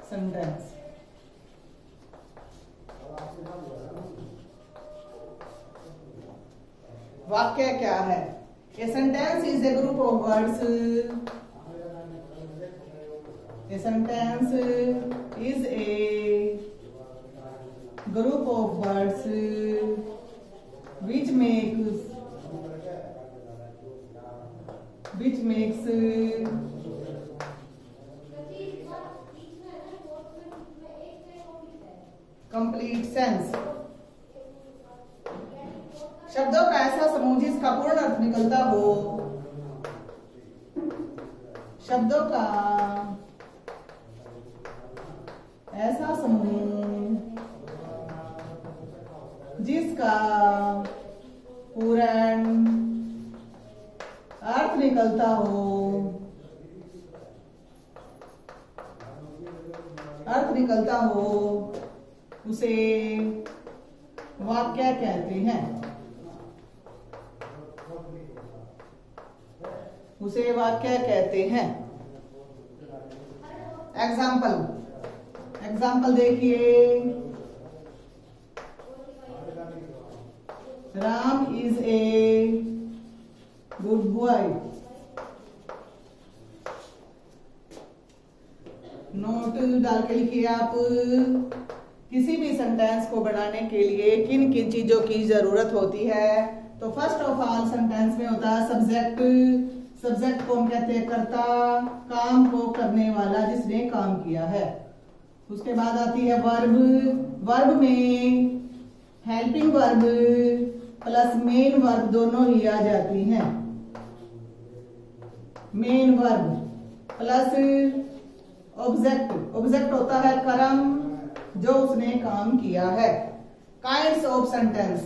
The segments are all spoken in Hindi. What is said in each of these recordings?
सेंटेंस। वाक्य क्या है? A sentence is a group of words. A sentence is a group of words which makes complete sense। शब्दों का ऐसा समूह जिसका पूर्ण अर्थ निकलता हो। शब्दों का ऐसा समूह जिसका पूर्ण अर्थ निकलता हो। उसे वाक्य कहते हैं। एग्जाम्पल देखिए। Ram is a good boy. Note डाल के लिखिए आप। किसी भी सेंटेंस को बढ़ाने के लिए किन किन चीजों की जरूरत होती है? तो फर्स्ट ऑफ ऑल सेंटेंस में होता है सब्जेक्ट। सब्जेक्ट को हम कहते हैं कर्ता, काम को करने वाला, जिसने काम किया है। उसके बाद आती है वर्ब। वर्ब में helping verb plus main verb दोनों ही आ जाती हैं। Main verb plus object. Object होता है कर्म, जो उसने काम किया है। Kinds of sentence.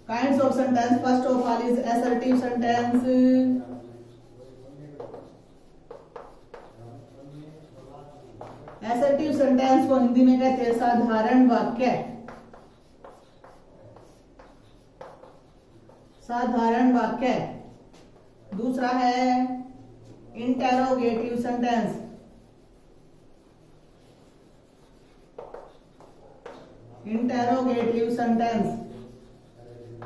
First of all is assertive sentence. Assertive sentence को हिंदी में कहते हैं साधारण वाक्य। दूसरा है इंटेरोगेटिव सेंटेंस।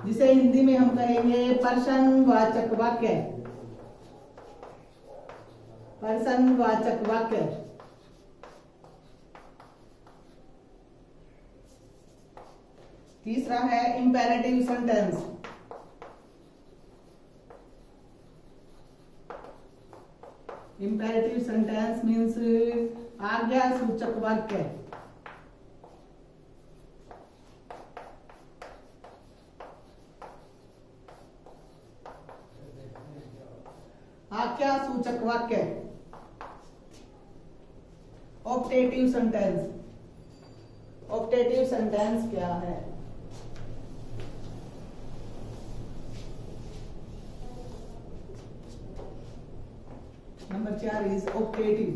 जिसे हिंदी में हम कहेंगे प्रश्नवाचक वाक्य। तीसरा है imperative sentence. Imperative sentence means आज्ञा सूचक वाक्य। ऑप्टेटिव सेंटेंस क्या है? Number 4 is optative.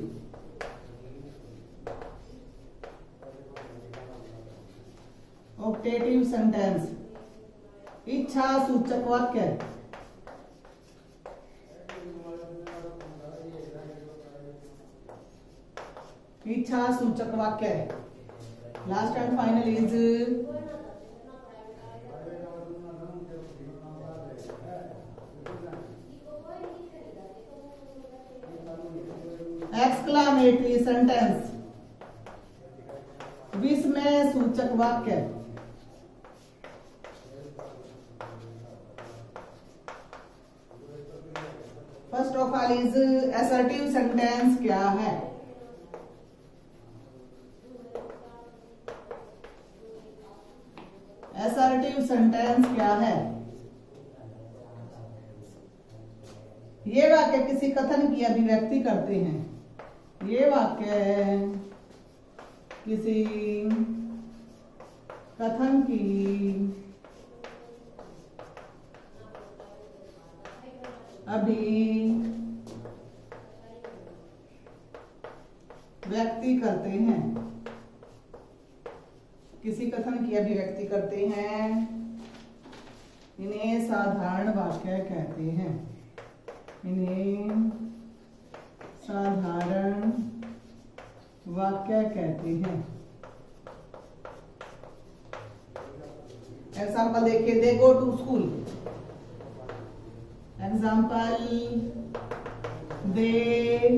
Optative sentence इच्छा सूचक वाक्य। Last and final is exclamatory sentence, विस्मय सूचक वाक्य। First of all is assertive sentence क्या है? असर्टिव सेंटेंस क्या है? ये वाक्य किसी कथन की अभिव्यक्ति करते हैं। ये वाक्य किसी कथन की अभिव्यक्ति करते हैं। किसी कथन की अभिव्यक्ति करते हैं। इन्हें साधारण वाक्य कहते हैं। इन्हें साधारण वाक्य कहते हैं। एग्जाम्पल देखिए, they go to school. Example, they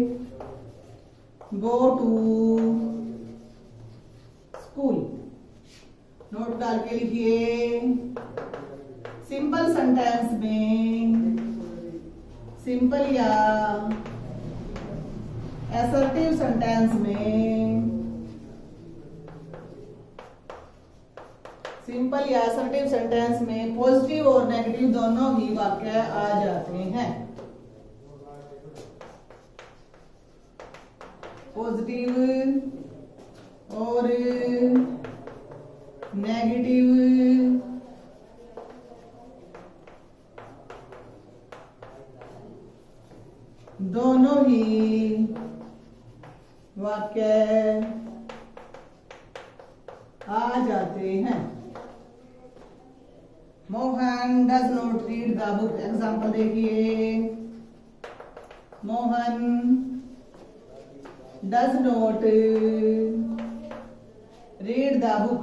go to school. Note डाल के लिखिए। सिंपल सेंटेंस में सिंपल या असर्टिव सेंटेंस में सिंपल या असर्टिव सेंटेंस में पॉजिटिव और नेगेटिव दोनों ही वाक्य आ जाते हैं। पॉजिटिव और नेगेटिव दोनों ही वाक्य आ जाते हैं। Mohan does not read the book. Example देखिए, Mohan does not read the book.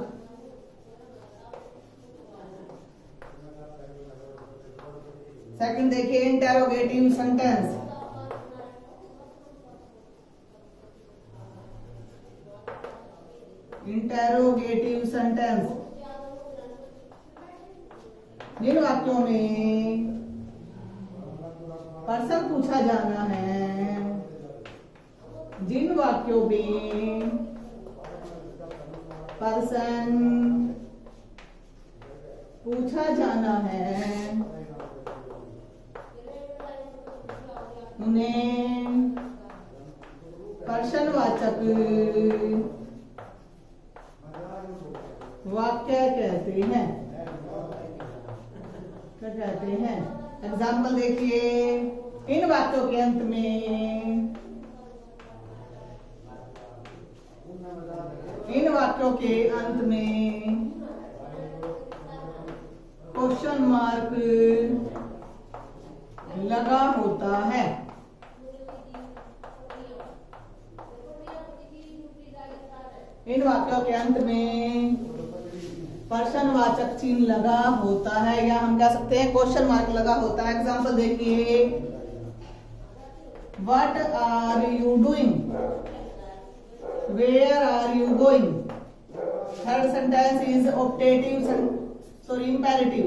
Second देखिए, इंटेरोगेटिव सेंटेंस। इंटेरोगेटिव सेंटेंस जिन वाक्यों में पर्सन पूछा जाना है, जिन वाक्यों में पर्सन पूछा जाना है उन्हें प्रश्नवाचक वाक्य कहते हैं। क्या कहते हैं? एग्जाम्पल देखिए, इन वाक्यों के अंत में क्वेश्चन मार्क लगा होता है। इन वाक्यों के अंत में प्रश्नवाचक चिन्ह लगा होता है, या हम कह सकते हैं क्वेश्चन मार्क लगा होता है। एग्जाम्पल देखिए, what are you doing, where are you going. Third sentence is imperative.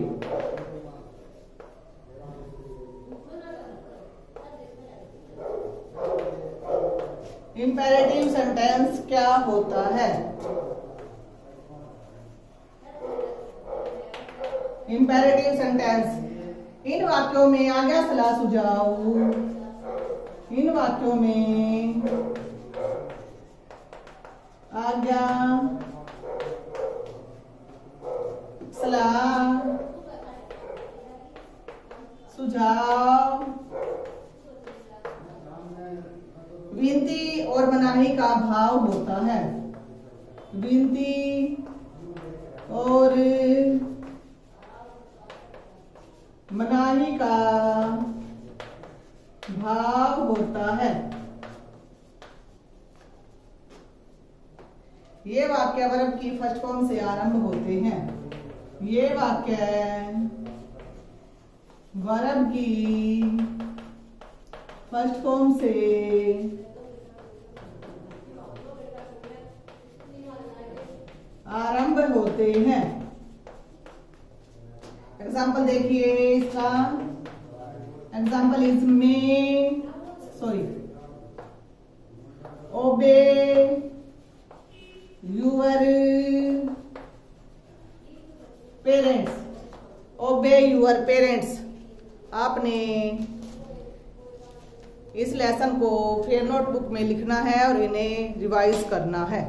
Imperative sentence क्या होता है? इंपेरेटिव सेंटेंस इन वाक्यों में आज्ञा सलाह सुझाव, इन वाक्यों में आज्ञा सलाह सुझाव, विनती और मनाही का भाव होता है। विनती और मनाही का भाव होता है। ये वाक्य वर्ब की फर्स्ट फॉर्म से आरंभ होते हैं। ये वाक्य वर्ब की फर्स्ट फॉर्म से आरंभ होते हैं। एग्जाम्पल देखिए इसका। Example is obey your parents. Obey your parents. आपने इस लेसन को फिर नोटबुक में लिखना है और इन्हें रिवाइज करना है।